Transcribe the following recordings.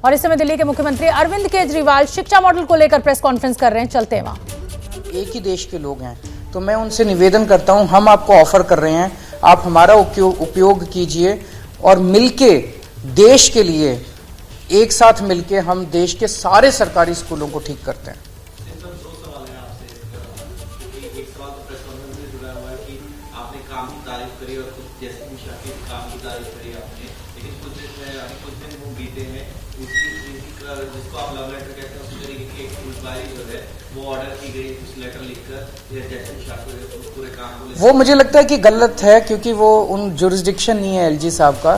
और इस समय दिल्ली के मुख्यमंत्री अरविंद केजरीवाल शिक्षा मॉडल को लेकर प्रेस कॉन्फ्रेंस कर रहे हैं। चलते हैं वहां। एक ही देश के लोग हैं, तो मैं उनसे निवेदन करता हूं, हम आपको ऑफर कर रहे हैं, आप हमारा उपयोग कीजिए और मिलके देश के लिए एक साथ मिलके हम देश के सारे सरकारी स्कूलों को ठीक करते हैं। काम की तारीफ करी और कुछ जैसे भी शाकिर काम की तारीफ करी आपने, लेकिन कुछ दिन वो बीते हैं जिसको आप लव लेटर कहते हैं, उसी तरीके की एक इंक्वायरी जो है वो ऑर्डर की गई, कुछ लेटर लिखकर जैसे भी शाकिर पूरे काम को, वो मुझे लगता है कि गलत है, क्योंकि वो उन जुरिस्डिक्शन नहीं है एलजी साहब का।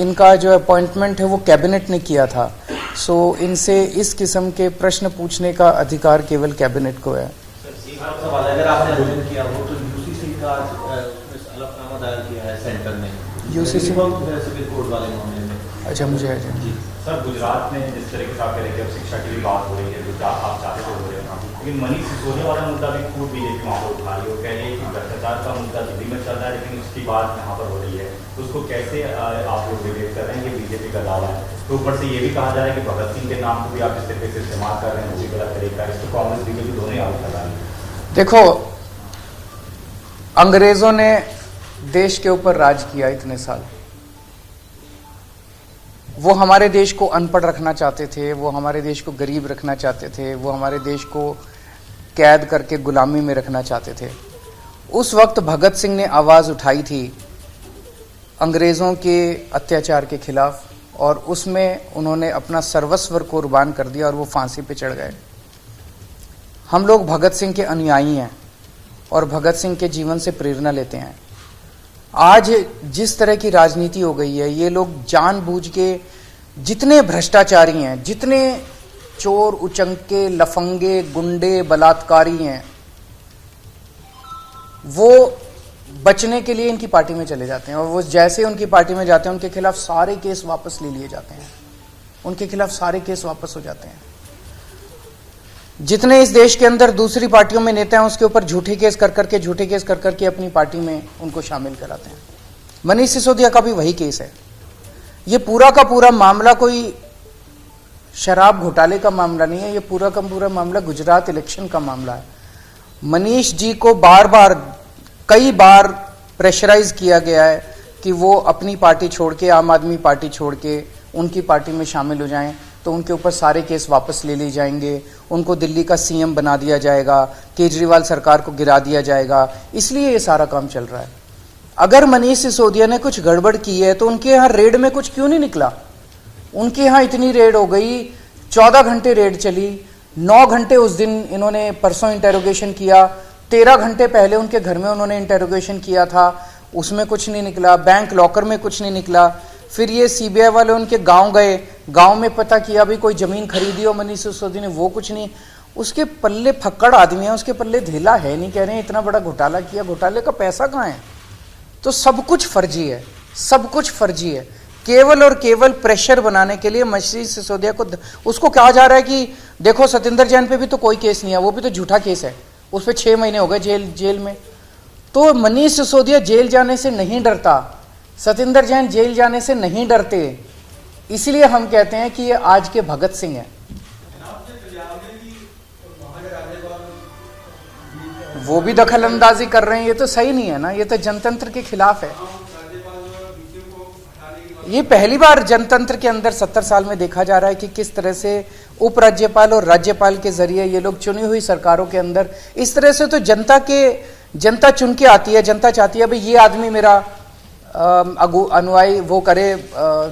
इनका जो अपॉइंटमेंट है वो कैबिनेट ने किया था, सो इनसे इस किस्म के प्रश्न पूछने का अधिकार केवल कैबिनेट को है। अगर आपने आवेदन किया हो तो यूसीसी का हलफनामा दायर किया है सेंटर ने, यूसीसी सिविल कोड वाले मामले में। अच्छा, मुझे जी सर, गुजरात में जिस तरीके से आप कह रहे हैं कि अब शिक्षा की भी बात हो रही है, जो आप चाहते थे हो रहे हैं, लेकिन मनीष सिसोदिया वाला मुद्दा भी खूब बीजेपी वहाँ पर उठा रही है। कह रही है कि भ्रष्टाचार का मुद्दा दिल्ली में चल रहा है, लेकिन उसकी बात यहाँ पर हो रही है, तो उसको कैसे आप लोग डिबेट कर रहे हैं कि बीजेपी का दावा है। तो ऊपर से ये भी कहा जा रहा है कि भगत सिंह के नाम को भी आप इस तरीके से इस्तेमाल कर रहे हैं, उसी गलत तरीका है, इसको कांग्रेस बीजेपी दोनों ही आरोप लगा रही है। देखो, अंग्रेजों ने देश के ऊपर राज किया इतने साल, वो हमारे देश को अनपढ़ रखना चाहते थे, वो हमारे देश को गरीब रखना चाहते थे, वो हमारे देश को कैद करके गुलामी में रखना चाहते थे। उस वक्त भगत सिंह ने आवाज उठाई थी अंग्रेजों के अत्याचार के खिलाफ, और उसमें उन्होंने अपना सर्वस्व कुर्बान कर दिया और वो फांसी पे चढ़ गए। हम लोग भगत सिंह के अनुयायी हैं और भगत सिंह के जीवन से प्रेरणा लेते हैं। आज जिस तरह की राजनीति हो गई है, ये लोग जानबूझ के, जितने भ्रष्टाचारी हैं, जितने चोर उचंके लफंगे गुंडे बलात्कारी हैं, वो बचने के लिए इनकी पार्टी में चले जाते हैं, और वो जैसे उनकी पार्टी में जाते हैं उनके खिलाफ सारे केस वापस ले लिए जाते हैं, उनके खिलाफ सारे केस वापस हो जाते हैं। जितने इस देश के अंदर दूसरी पार्टियों में नेता हैं, उसके ऊपर झूठे केस कर करके अपनी पार्टी में उनको शामिल कराते हैं। मनीष सिसोदिया का भी वही केस है। ये पूरा का पूरा मामला कोई शराब घोटाले का मामला नहीं है, ये पूरा का पूरा मामला गुजरात इलेक्शन का मामला है। मनीष जी को कई बार प्रेशराइज किया गया है कि वो अपनी पार्टी छोड़ के, आम आदमी पार्टी छोड़ के उनकी पार्टी में शामिल हो जाएं, तो उनके ऊपर सारे केस वापस ले लिए जाएंगे, उनको दिल्ली का सीएम बना दिया जाएगा, केजरीवाल सरकार को गिरा दिया जाएगा। इसलिए ये सारा काम चल रहा है। अगर मनीष सिसोदिया ने कुछ गड़बड़ की है तो उनके यहाँ रेड में कुछ क्यों नहीं निकला? उनके यहाँ इतनी रेड हो गई, 14 घंटे रेड चली, 9 घंटे उस दिन इन्होंने परसों इंटेरोगेशन किया, 13 घंटे पहले उनके घर में उन्होंने इंटेरोगेशन किया था, उसमें कुछ नहीं निकला, बैंक लॉकर में कुछ नहीं निकला। फिर ये सीबीआई वाले उनके गांव गए, गांव में पता किया भी कोई जमीन खरीदी हो मनीष सिसोदिया ने, वो कुछ नहीं। उसके पल्ले फक्कड़ आदमी है, उसके पल्ले धेला है नहीं, कह रहे हैं इतना बड़ा घोटाला किया, घोटाले का पैसा कहाँ है? तो सब कुछ फर्जी है, सब कुछ फर्जी है। केवल और केवल प्रेशर बनाने के लिए मनीष सिसोदिया को, उसको कहा जा रहा है कि देखो सतिंदर जैन पे भी तो कोई केस नहीं है, वो भी तो झूठा केस है, उस पर 6 महीने हो गए जेल में। तो मनीष सिसोदिया जेल जाने से नहीं डरता, सतिंदर जैन जेल जाने से नहीं डरते, इसलिए हम कहते हैं कि ये आज के भगत सिंह हैं। वो भी दखल अंदाजी कर रहे हैं, ये तो सही नहीं है ना, ये तो जनतंत्र के खिलाफ है। ये पहली बार जनतंत्र के अंदर 70 साल में देखा जा रहा है कि किस तरह से उपराज्यपाल और राज्यपाल के जरिए ये लोग चुनी हुई सरकारों के अंदर इस तरह से, तो जनता चुन के आती है, जनता चाहती है भाई ये आदमी मेरा अनुयायी वो करे,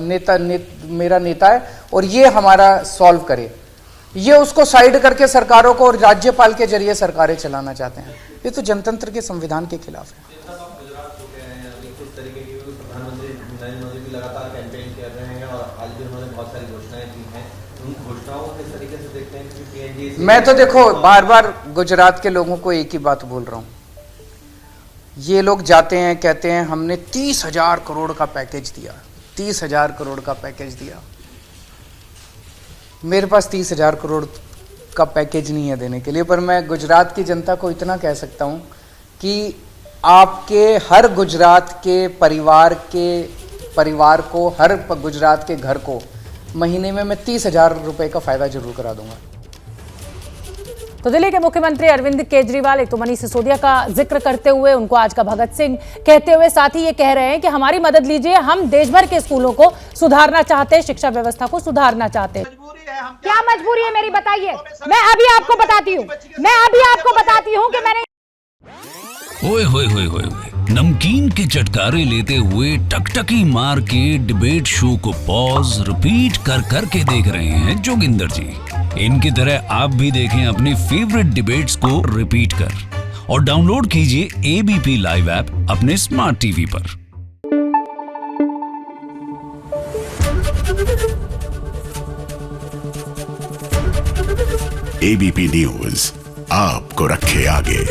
मेरा नेता है और ये हमारा सॉल्व करे। ये उसको साइड करके सरकारों को और राज्यपाल के जरिए सरकारें चलाना चाहते हैं। ये तो जनतंत्र के संविधान के खिलाफ है। प्रधानमंत्री नरेंद्र मोदी भी लगातार कैंपेन कर रहे हैं और आज भी उन्होंने बहुत सारी घोषणाएं की हैं। उन घोषणाओं को किस तरीके से देखते हैं कि पीएनजी? मैं तो देखो बार बार गुजरात के लोगों को एक ही बात बोल रहा हूं, ये लोग जाते हैं कहते हैं हमने 30,000 करोड़ का पैकेज दिया, 30,000 करोड़ का पैकेज दिया। मेरे पास 30,000 करोड़ का पैकेज नहीं है देने के लिए, पर मैं गुजरात की जनता को इतना कह सकता हूं कि आपके हर गुजरात के परिवार को, हर गुजरात के घर को महीने में मैं 30,000 रुपए का फ़ायदा जरूर करा दूंगा। तो दिल्ली के मुख्यमंत्री अरविंद केजरीवाल एक तो मनीष सिसोदिया का जिक्र करते हुए उनको आज का भगत सिंह कहते हुए साथ ही ये कह रहे हैं कि हमारी मदद लीजिए, हम देश भर के स्कूलों को सुधारना चाहते हैं, शिक्षा व्यवस्था को सुधारना चाहते हैं। क्या मजबूरी है मेरी बताइए? मैं अभी आपको बताती हूँ कि मैंने ओए होए होए होए नमकीन के चटकारे लेते हुए टकटकी मार के डिबेट शो को पॉज रिपीट कर कर के देख रहे हैं जोगिंदर जी। इनकी तरह आप भी देखें अपनी फेवरेट डिबेट्स को रिपीट कर और डाउनलोड कीजिए एबीपी लाइव ऐप अपने स्मार्ट टीवी पर। एबीपी न्यूज आपको रखे आगे।